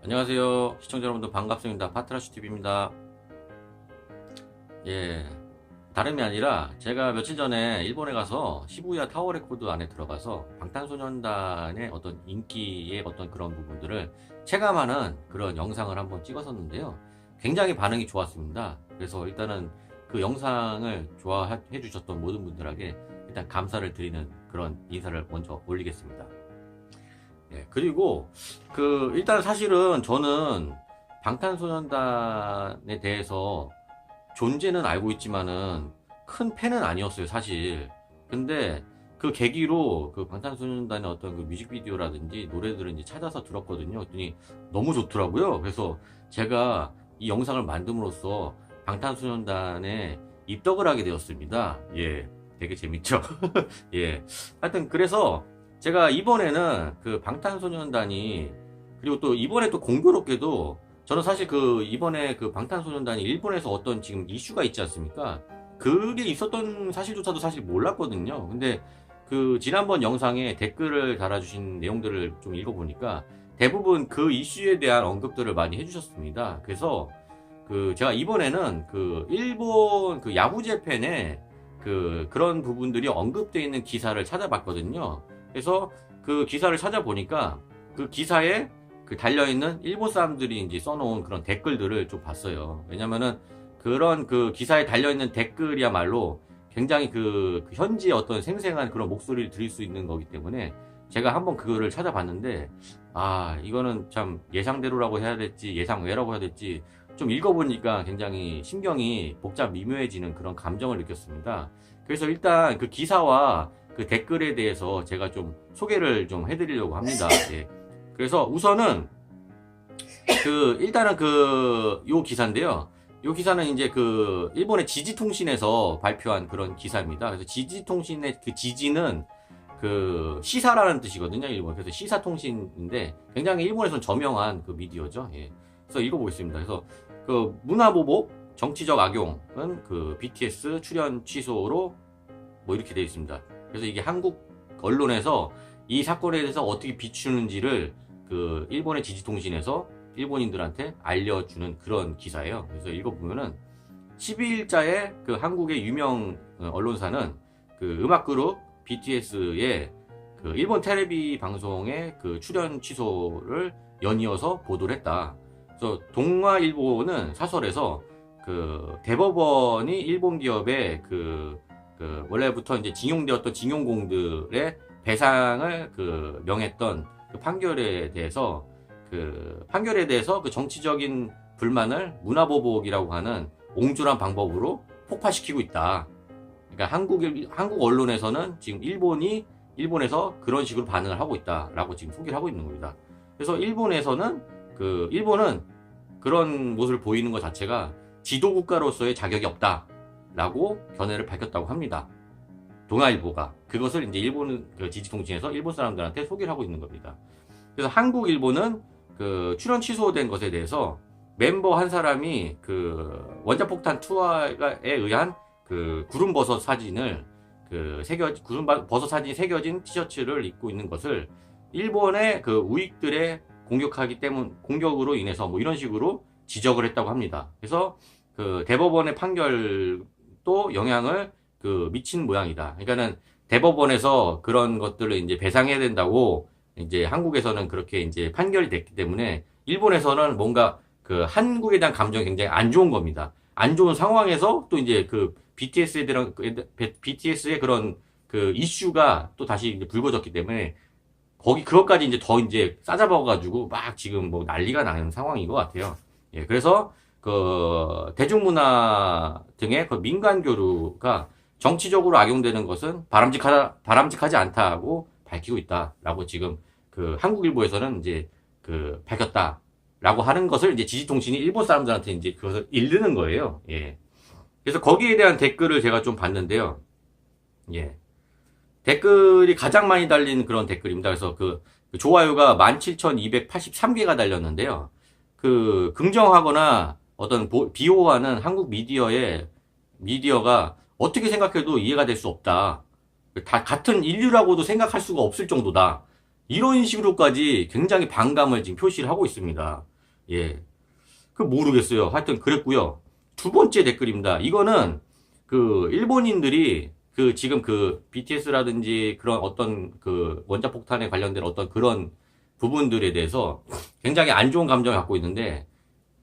안녕하세요. 시청자 여러분들 반갑습니다. 파트라슈TV입니다. 예, 다름이 아니라 제가 며칠 전에 일본에 가서 시부야 타워 레코드 안에 들어가서 방탄소년단의 어떤 인기의 어떤 그런 부분들을 체감하는 그런 영상을 한번 찍었었는데요. 굉장히 반응이 좋았습니다. 그래서 일단은 그 영상을 좋아해 주셨던 모든 분들에게 일단 감사를 드리는 그런 인사를 먼저 올리겠습니다. 예, 그리고 일단 사실은 저는 방탄소년단에 대해서 존재는 알고 있지만은 큰 팬은 아니었어요, 사실. 근데 그 계기로 그 방탄소년단의 어떤 그 뮤직비디오라든지 노래들을 이제 찾아서 들었거든요. 그랬더니 너무 좋더라고요. 그래서 제가 이 영상을 만듦으로써 방탄소년단에 입덕을 하게 되었습니다. 예, 되게 재밌죠? 예. 하여튼 그래서 제가 이번에는 그 방탄소년단이, 그리고 또 이번에 또 공교롭게도 저는 사실 이번에 그 방탄소년단이 일본에서 어떤 지금 이슈가 있지 않습니까? 그게 있었던 사실조차도 사실 몰랐거든요. 근데 그 지난번 영상에 댓글을 달아주신 내용들을 좀 읽어보니까 대부분 그 이슈에 대한 언급들을 많이 해주셨습니다. 그래서 제가 이번에는 일본 야후재팬에 그런 부분들이 언급되어 있는 기사를 찾아봤거든요. 그래서 그 기사를 찾아보니까 그 기사에 달려있는 일본 사람들이 이제 써놓은 그런 댓글들을 좀 봤어요. 왜냐면은 그런 기사에 달려있는 댓글이야말로 굉장히 현지의 어떤 생생한 그런 목소리를 들을 수 있는 거기 때문에 제가 한번 그거를 찾아봤는데, 이거는 참 예상대로라고 해야 될지 예상외라고 해야 될지 좀 읽어보니까 굉장히 심경이 복잡 미묘해지는 그런 감정을 느꼈습니다. 그래서 일단 그 기사와 그 댓글에 대해서 제가 좀 소개를 좀 해드리려고 합니다. 예. 그래서 우선은 일단은 요 기사인데요. 요 기사는 이제 일본의 지지통신에서 발표한 그런 기사입니다. 그래서 지지통신의 지지는 시사라는 뜻이거든요, 일본. 그래서 시사통신인데 굉장히 일본에서는 저명한 미디어죠. 예. 그래서 읽어보겠습니다. 그래서 문화보복, 정치적 악용은 BTS 출연 취소로 뭐 이렇게 되어 있습니다. 그래서 이게 한국 언론에서 이 사건에 대해서 어떻게 비추는지를 일본의 지지통신에서 일본인들한테 알려주는 그런 기사예요. 그래서 읽어보면은 12일자에 한국의 유명 언론사는 음악그룹 BTS의 일본 텔레비 방송의 출연 취소를 연이어서 보도를 했다. 그래서 동아일보는 사설에서 대법원이 일본 기업의 원래부터 이제 징용되었던 징용공들의 배상을 명했던 판결에 대해서 정치적인 불만을 문화보복이라고 하는 옹졸한 방법으로 폭파시키고 있다. 그러니까 한국 언론에서는 지금 일본에서 그런 식으로 반응을 하고 있다라고 지금 소개를 하고 있는 겁니다. 그래서 일본은 그런 모습을 보이는 것 자체가 지도국가로서의 자격이 없다라고 견해를 밝혔다고 합니다. 동아일보가 그것을 이제 일본 지지통신에서 일본 사람들한테 소개를 하고 있는 겁니다. 그래서 한국 일보는 출연 취소된 것에 대해서 멤버 한 사람이 원자폭탄 투하에 의한 구름버섯 사진을 구름버섯 사진이 새겨진 티셔츠를 입고 있는 것을 일본의 우익들의 공격으로 인해서 뭐 이런 식으로 지적을 했다고 합니다. 그래서 대법원의 판결도 영향을 미친 모양이다. 그러니까는 대법원에서 그런 것들을 이제 배상해야 된다고 이제 한국에서는 그렇게 이제 판결이 됐기 때문에 일본에서는 뭔가 한국에 대한 감정이 굉장히 안 좋은 겁니다. 안 좋은 상황에서 또 이제 BTS의 그런 이슈가 또 다시 이제 불거졌기 때문에 그것까지 이제 더 이제 싸잡아가지고 막 지금 뭐 난리가 나는 상황인 것 같아요. 예, 그래서 대중문화 등의 민간 교류가 정치적으로 악용되는 것은 바람직하지 않다고 밝히고 있다라고 지금 한국일보에서는 이제 밝혔다라고 하는 것을 이제 지지통신이 일본 사람들한테 이제 그것을 읽는 거예요. 예. 그래서 거기에 대한 댓글을 제가 좀 봤는데요. 예. 댓글이 가장 많이 달린 그런 댓글입니다. 그래서 좋아요가 17,283개가 달렸는데요. 긍정하거나 어떤 비호하는 한국 미디어가 어떻게 생각해도 이해가 될 수 없다. 다 같은 인류라고도 생각할 수가 없을 정도다. 이런 식으로까지 굉장히 반감을 지금 표시를 하고 있습니다. 예. 그 모르겠어요. 하여튼 그랬고요. 두 번째 댓글입니다. 이거는 그 일본인들이 그 지금 그 BTS라든지 그런 어떤 그 원자폭탄에 관련된 어떤 그런 부분들에 대해서 굉장히 안 좋은 감정을 갖고 있는데,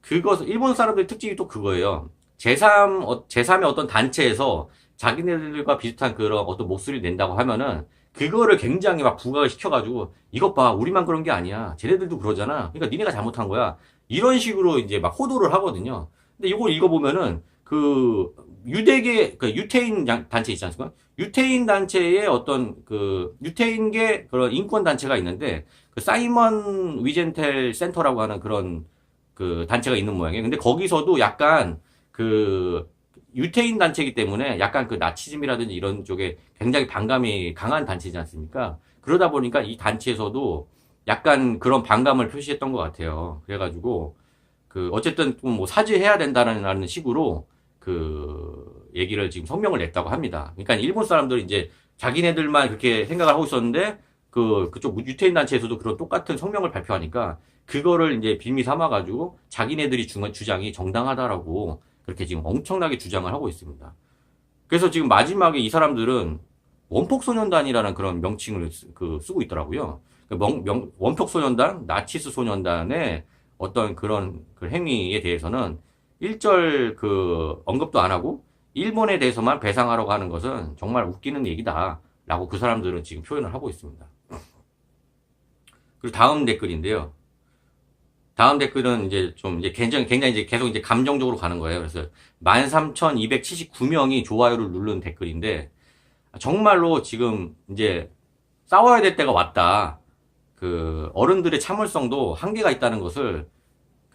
그것 일본 사람들의 특징이 또 그거예요. 제3의 어떤 단체에서 자기네들과 비슷한 그런 어떤 목소리를 낸다고 하면은 그거를 굉장히 막 부각을 시켜가지고, 이것 봐, 우리만 그런 게 아니야, 쟤네들도 그러잖아, 그러니까 니네가 잘못한 거야, 이런 식으로 이제 막 호도를 하거든요. 근데 이걸 읽어보면은 그 유대계 그 유태인 단체 있지 않습니까? 유태인 단체의 어떤 그 유태인계 그런 인권 단체가 있는데, 그 사이먼 위젠텔 센터라고 하는 그런 그 단체가 있는 모양이에요. 근데 거기서도 약간 그 유태인 단체이기 때문에 약간 그 나치즘이라든지 이런 쪽에 굉장히 반감이 강한 단체지 않습니까? 그러다 보니까 이 단체에서도 약간 그런 반감을 표시했던 것 같아요. 그래가지고 그 어쨌든 뭐 사죄해야 된다는 식으로 그 얘기를 지금 성명을 냈다고 합니다. 그러니까 일본 사람들이 이제 자기네들만 그렇게 생각을 하고 있었는데, 그쪽 유태인 단체에서도 그런 똑같은 성명을 발표하니까 그거를 이제 빌미 삼아가지고 자기네들이 주장이 정당하다라고 그렇게 지금 엄청나게 주장을 하고 있습니다. 그래서 지금 마지막에 이 사람들은 원폭소년단이라는 그런 명칭을 쓰고 있더라고요. 원폭소년단, 나치스 소년단의 어떤 그런 그 행위에 대해서는 일절 그 언급도 안 하고 일본에 대해서만 배상하라고 하는 것은 정말 웃기는 얘기다라고 그 사람들은 지금 표현을 하고 있습니다. 그리고 다음 댓글인데요. 다음 댓글은 이제 좀 이제 굉장히 이제 계속 이제 감정적으로 가는 거예요. 그래서 13,279명이 좋아요를 누른 댓글인데, 정말로 지금 이제 싸워야 될 때가 왔다. 그 어른들의 참을성도 한계가 있다는 것을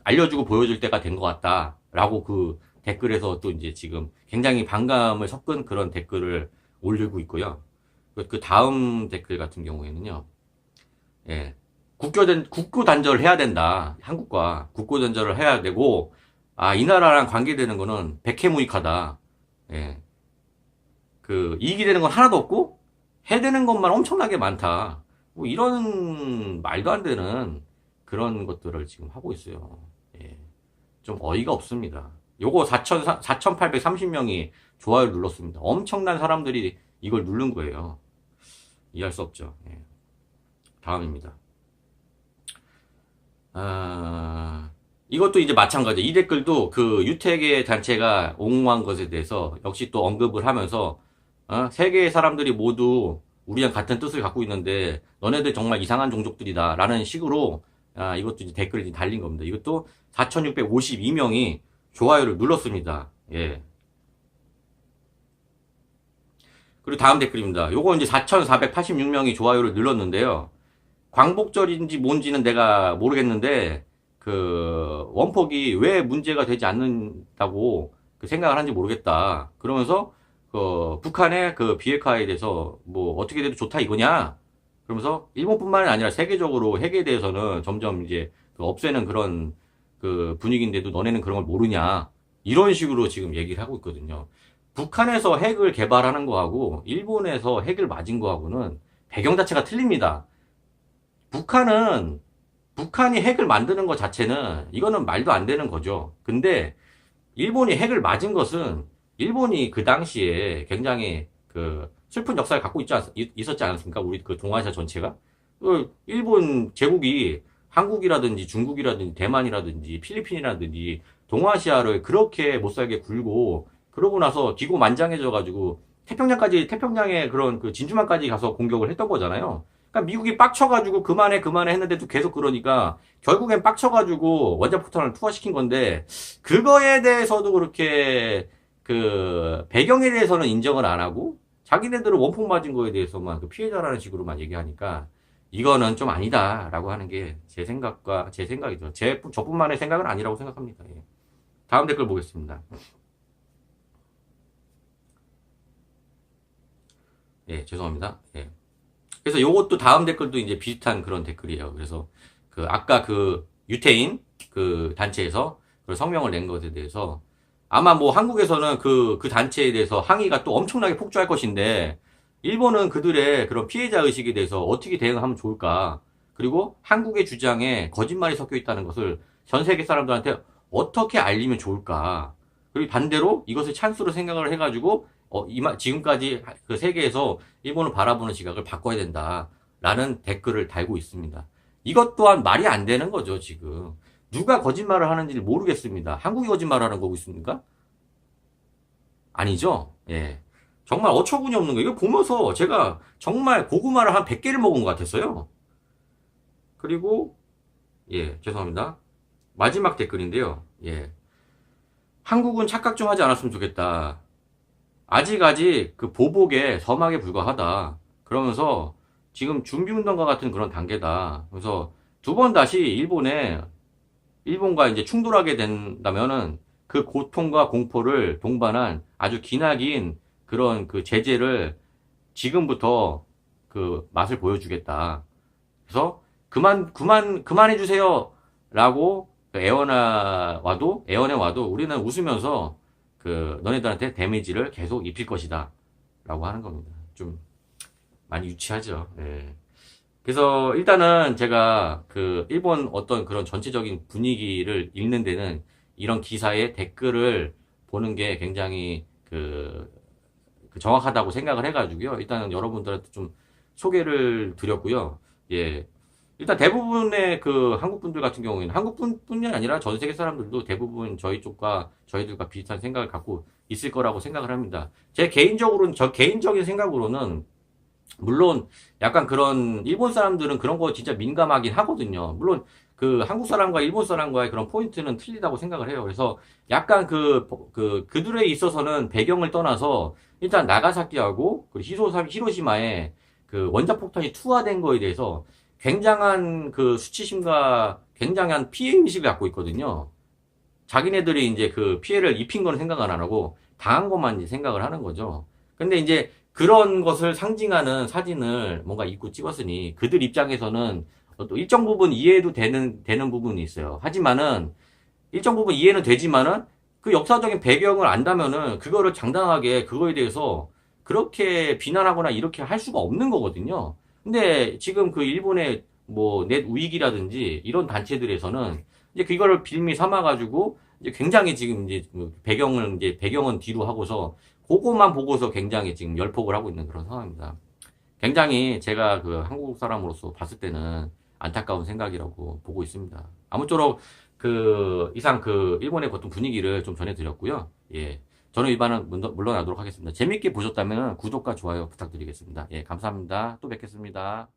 알려주고 보여줄 때가 된 것 같다라고 그 댓글에서 또 이제 지금 굉장히 반감을 섞은 그런 댓글을 올리고 있고요. 그 다음 댓글 같은 경우에는요. 예. 국교 단절을 해야 된다. 한국과 국교 단절을 해야 되고, 아, 이 나라랑 관계되는 거는 백해무익하다. 예. 그 이익이 되는 건 하나도 없고 해되는 것만 엄청나게 많다. 뭐 이런 말도 안 되는 그런 것들을 지금 하고 있어요. 예. 좀 어이가 없습니다. 요거 4,830명이 좋아요를 눌렀습니다. 엄청난 사람들이 이걸 누른 거예요. 이해할 수 없죠. 예. 다음입니다. 이것도 이제 마찬가지. 이 댓글도 그 유태계 단체가 옹호한 것에 대해서 역시 또 언급을 하면서, 세계의 사람들이 모두 우리랑 같은 뜻을 갖고 있는데 너네들 정말 이상한 종족들이다 라는 식으로, 이것도 이제 댓글이 달린 겁니다. 이것도 4,652명이 좋아요를 눌렀습니다. 예. 그리고 다음 댓글입니다. 요거 이제 4,486명이 좋아요를 눌렀는데요. 광복절인지 뭔지는 내가 모르겠는데, 그 원폭이 왜 문제가 되지 않는다고 그 생각을 하는지 모르겠다. 그러면서 그 북한의 그 비핵화에 대해서 뭐 어떻게 돼도 좋다 이거냐? 그러면서 일본뿐만이 아니라 세계적으로 핵에 대해서는 점점 이제 그 없애는 그런 그 분위기인데도 너네는 그런 걸 모르냐? 이런 식으로 지금 얘기를 하고 있거든요. 북한에서 핵을 개발하는 거하고 일본에서 핵을 맞은 거하고는 배경 자체가 틀립니다. 북한이 핵을 만드는 것 자체는 이거는 말도 안 되는 거죠. 근데 일본이 핵을 맞은 것은 일본이 그 당시에 굉장히 그 슬픈 역사를 갖고 있었지 않습니까? 우리 그 동아시아 전체가. 일본 제국이 한국이라든지 중국이라든지 대만이라든지 필리핀이라든지 동아시아를 그렇게 못살게 굴고, 그러고 나서 기고만장해져가지고 태평양의 그런 그 진주만까지 가서 공격을 했던 거잖아요. 그러니까 미국이 빡쳐가지고 그만해 했는데도 계속 그러니까 결국엔 빡쳐가지고 원자폭탄을 투하시킨 건데, 그거에 대해서도 그렇게 그 배경에 대해서는 인정을 안 하고 자기네들은 원폭 맞은 거에 대해서만 그 피해자라는 식으로만 얘기하니까 이거는 좀 아니다라고 하는 게 제 생각이죠. 저뿐만의 생각은 아니라고 생각합니다. 예. 다음 댓글 보겠습니다. 예, 죄송합니다. 예. 그래서 요것도 다음 댓글도 이제 비슷한 그런 댓글이에요. 그래서 그 아까 그 유태인 그 단체에서 그 성명을 낸 것에 대해서 아마 뭐 한국에서는 그 단체에 대해서 항의가 또 엄청나게 폭주할 것인데, 일본은 그들의 그런 피해자 의식에 대해서 어떻게 대응하면 좋을까, 그리고 한국의 주장에 거짓말이 섞여 있다는 것을 전 세계 사람들한테 어떻게 알리면 좋을까? 그리고 반대로 이것을 찬스로 생각을 해가지고 지금까지 그 세계에서 일본을 바라보는 시각을 바꿔야 된다라는 댓글을 달고 있습니다. 이것 또한 말이 안 되는 거죠, 지금. 누가 거짓말을 하는지 모르겠습니다. 한국이 거짓말을 하는 거고 있습니까? 아니죠? 예. 정말 어처구니 없는 거. 이거 보면서 제가 정말 고구마를 한 100개를 먹은 것 같았어요. 그리고, 예, 죄송합니다. 마지막 댓글인데요. 예. 한국은 착각 좀 하지 않았으면 좋겠다. 아직 그 보복의 서막에 불과하다. 그러면서 지금 준비운동과 같은 그런 단계다. 그래서 두 번 다시 일본과 이제 충돌하게 된다면은 그 고통과 공포를 동반한 아주 기나긴 그런 그 제재를 지금부터 그 맛을 보여주겠다. 그래서 그만해주세요. 라고 애원해 와도 우리는 웃으면서 그 너네들한테 데미지를 계속 입힐 것이다. 라고 하는 겁니다. 좀 많이 유치하죠. 예. 그래서 일단은 제가 그 일본 어떤 그런 전체적인 분위기를 읽는 데는 이런 기사의 댓글을 보는 게 굉장히 그 정확하다고 생각을 해가지고요. 일단은 여러분들한테 좀 소개를 드렸고요. 예. 일단 대부분의 그 한국 분들 같은 경우에는 한국 분뿐이 아니라 전 세계 사람들도 대부분 저희들과 비슷한 생각을 갖고 있을 거라고 생각을 합니다. 저 개인적인 생각으로는 물론 약간 그런 일본 사람들은 그런 거 진짜 민감하긴 하거든요. 물론 그 한국 사람과 일본 사람과의 그런 포인트는 틀리다고 생각을 해요. 그래서 약간 그들에 있어서는 배경을 떠나서 일단 나가사키하고 그리고 히로시마에 그 원자폭탄이 투하된 거에 대해서 굉장한 그 수치심과 굉장한 피해의식을 갖고 있거든요. 자기네들이 이제 그 피해를 입힌 거는 생각을 안 하고 당한 것만 이제 생각을 하는 거죠. 근데 이제 그런 것을 상징하는 사진을 뭔가 입고 찍었으니 그들 입장에서는 또 일정 부분 이해도 되는 부분이 있어요. 하지만은 일정 부분 이해는 되지만은 그 역사적인 배경을 안다면은 그거를 장당하게 그거에 대해서 그렇게 비난하거나 이렇게 할 수가 없는 거거든요. 근데 지금 그 일본의 뭐 넷 우익이라든지 이런 단체들에서는 이제 그거를 빌미 삼아가지고 이제 굉장히 지금 이제 배경은 뒤로 하고서 그것만 보고서 굉장히 지금 열폭을 하고 있는 그런 상황입니다. 굉장히 제가 그 한국 사람으로서 봤을 때는 안타까운 생각이라고 보고 있습니다. 아무쪼록 그 이상 그 일본의 보통 분위기를 좀 전해드렸고요. 예. 저는 이만은 물러나도록 하겠습니다. 재밌게 보셨다면 구독과 좋아요 부탁드리겠습니다. 예, 감사합니다. 또 뵙겠습니다.